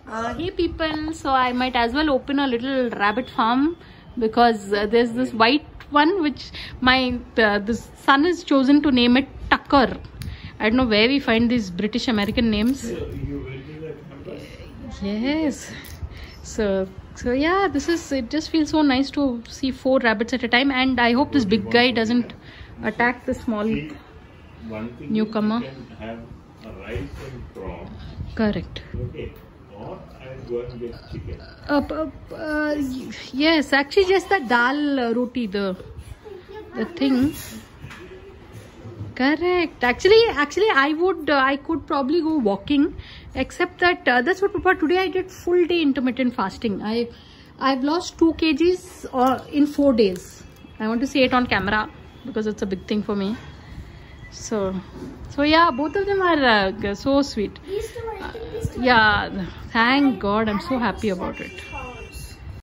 Hey people, so I might as well open a little rabbit farm because there's this white one which the son is chosen to name it Tucker. I don't know where we find these British American names. Yes. So yeah, it just feels so nice to see 4 rabbits at a time, and I hope this big guy doesn't attack the small newcomer. You can have a rice and prawn. Correct. Okay. Or I'm going to get chicken. Yes, actually just the dal roti, the thing. Correct. Actually, I could probably go walking, except that that's what Papa, today I did full day intermittent fasting. I've lost 2 kgs in 4 days. I want to say it on camera because it's a big thing for me. So yeah, both of them are so sweet. Yeah, thank God, I'm so happy about it.